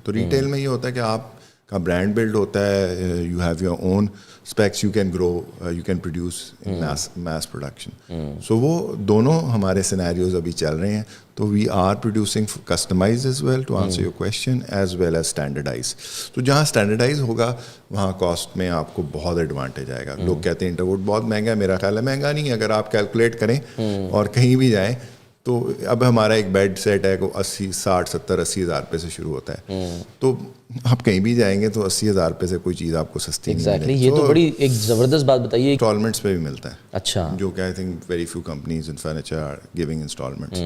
تو ریٹیل میں یہ ہوتا ہے کہ آپ کا برانڈ بلڈ ہوتا ہے, you have your own specs, you can grow, you can produce mass production. So وہ دونوں ہمارے سینیریوز ابھی چل رہے ہیں. تو we are producing customise as well to answer your question, as well as standardise. تو جہاں اسٹینڈرڈائز ہوگا وہاں کاسٹ میں آپ کو بہت ایڈوانٹیج آئے گا. لوگ کہتے ہیں انٹرووڈ بہت مہنگا ہے, میرا خیال ہے مہنگا نہیں ہے. اگر آپ کیلکولیٹ کریں اور کہیں بھی جائیں تو اب ہمارا ایک بیڈ سیٹ ہے وہ 60 ہزار روپے سے شروع ہوتا ہے. تو آپ کہیں بھی جائیں گے تو 80,000 روپے سے کوئی چیز آپ کو سستی نہیں ملے گی. یہ تو بڑی ایک زبردست بات بتائیے. انسٹالمنٹس پہ بھی ملتا ہے. اچھا. جو کہ I think very few companies in furniture are giving instalments.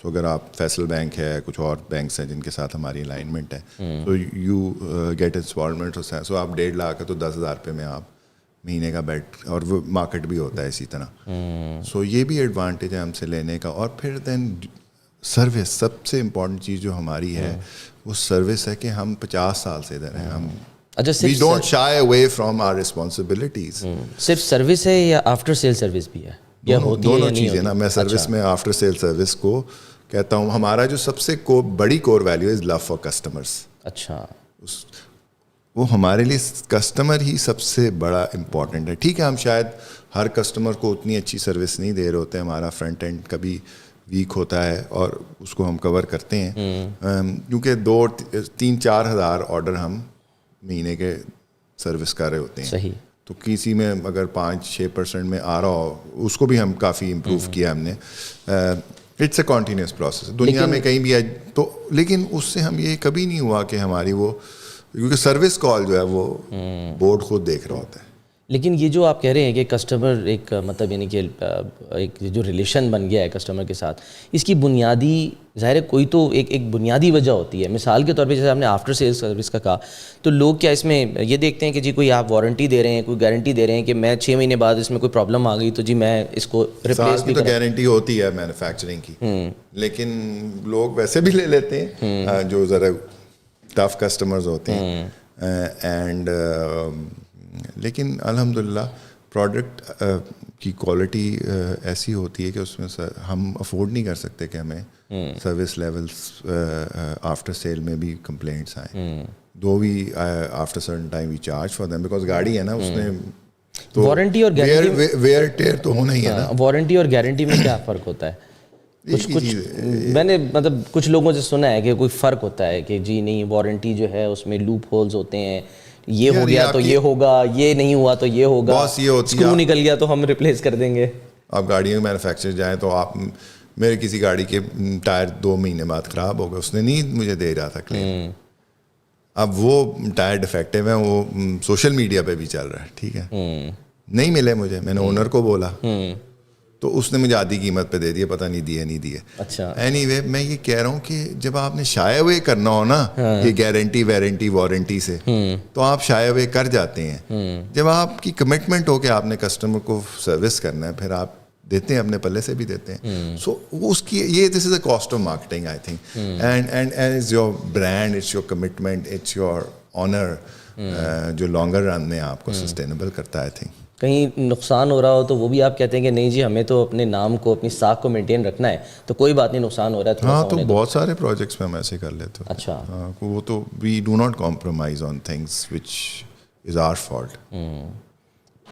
So اگر آپ فیصل بینک ہے, کچھ اور بینکس ہیں جن کے ساتھ ہماری الائنمنٹ ہے, تو یو گیٹ انسٹالمنٹس. سو آپ 1.5 لاکھ ہے تو 10,000 روپے میں آپ مہینے کا بیڈ, اور وہ مارکیٹ بھی ہوتا ہے اسی طرح. سو یہ بھی ایڈوانٹیج ہے ہم سے لینے کا. اور پھر دین سروس, سب سے امپورٹنٹ چیز جو ہماری ہے وہ سروس ہے کہ ہم 50 سال سے ادھر ہیں. ہم we don't shy away from our responsibilities. صرف سروس ہے یا آفٹر سیل سروس بھی ہے؟ دونوں چیزیں نا. میں سروس میں آفٹر سیل سروس کو کہتا ہوں ہمارا جو سب سے بڑی core value is love for customers. اچھا. وہ ہمارے لیے کسٹمر ہی سب سے بڑا امپورٹنٹ ہے. ٹھیک ہے ہم شاید ہر کسٹمر کو اتنی اچھی سروس نہیں دے رہے ہوتے, ہمارا فرنٹ اینڈ کبھی ویک ہوتا ہے اور اس کو ہم کور کرتے ہیں, کیونکہ 2-3-4 ہزار آرڈر ہم مہینے کے سروس کر رہے ہوتے ہیں. صحیح. تو کسی میں اگر 5-6% میں آ رہا ہو, اس کو بھی ہم کافی امپروو کیا ہم نے. اٹس اے کنٹینیوس پروسیس دنیا میں کہیں بھی ہے تو. لیکن اس سے ہم یہ کبھی نہیں ہوا کہ ہماری وہ, کیونکہ سروس کال جو ہے وہ بورڈ خود دیکھ رہا ہوتا ہے. لیکن یہ جو آپ کہہ رہے ہیں کہ کسٹمر ایک مطلب یعنی کہ ایک جو ریلیشن بن گیا ہے کسٹمر کے ساتھ, اس کی بنیادی ظاہر ہے کوئی تو ایک بنیادی وجہ ہوتی ہے. مثال کے طور پہ جیسے آپ نے آفٹر سیل سروس کا کہا, تو لوگ کیا اس میں یہ دیکھتے ہیں کہ جی کوئی آپ وارنٹی دے رہے ہیں, کوئی گارنٹی دے رہے ہیں کہ میں 6 مہینے بعد اس میں کوئی پرابلم آ گئی تو جی میں اس کو ریپلیس بھی. تو گارنٹی ہوتی ہے مینوفیکچرنگ کی, لیکن لوگ ویسے بھی لے لیتے ہیں جو ذرا ٹف کسٹمرز ہوتے ہیں. اینڈ لیکن الحمدللہ پروڈکٹ کی کوالٹی ایسی ہوتی ہے کہ اس میں ہم افورڈ نہیں کر سکتے کہ ہمیں سروس لیولس آفٹر سیل میں بھی کمپلینٹس آئیں. Though we after certain time we charge for them, because گاڑی ہے نا, اس میں تو وارنٹی اور ویئر ٹیئر تو ہونا ہی ہے نا. وارنٹی اور گارنٹی میں کیا فرق ہوتا ہے؟ کچھ میں نے مطلب کچھ لوگوں سے سنا ہے کہ کوئی فرق ہوتا ہے کہ جی نہیں وارنٹی جو ہے اس میں لوپ ہولز ہوتے ہیں, یہ ہو گیا تو یہ ہوگا, یہ نہیں ہوا تو یہ ہوگا, اسکرو نکل گیا تو ہم ریپلیس کر دیں گے. آپ گاڑیوں میں مینوفیکچر جائیں تو آپ, میرے کسی گاڑی کے ٹائر 2 مہینے بعد خراب ہو گئے, اس نے نہیں مجھے دے رہا تھا کلیم. اب وہ ٹائر ڈیفیکٹیو ہیں, وہ سوشل میڈیا پہ بھی چل رہا ہے. ٹھیک ہے, نہیں ملے مجھے, میں نے اونر کو بولا تو اس نے مجھے آدھی قیمت پہ دے دیا, پتہ نہیں دیے نہیں دیے. اچھا. اینی وے میں یہ کہہ رہا ہوں کہ جب آپ نے شائے ہوئے کرنا ہو نا یہ گارنٹی وارنٹی وارنٹی سے, تو آپ شائے ہوئے کر جاتے ہیں. جب آپ کی کمٹمنٹ ہو کہ آپ نے کسٹمر کو سروس کرنا ہے, پھر آپ دیتے ہیں, اپنے پلے سے بھی دیتے ہیں. سو اس کی یہ this is a cost of marketing I think, and is your brand, it's your commitment, it's your honour, جو لانگر رن میں آپ کو سسٹینیبل کرتا ہے. آئی تھنک کہیں نقصان ہو رہا ہو تو وہ بھی آپ کہتے ہیں کہ نہیں جی ہمیں تو اپنے نام کو, اپنی ساکھ کو مینٹین رکھنا ہے, تو کوئی بات نہیں, نقصان ہو رہا ہے. ہاں, تو بہت سارے پروجیکٹس میں ہم ایسے کر لیتے ہیں. اچھا. وہ تو we do not compromise on things which is our fault.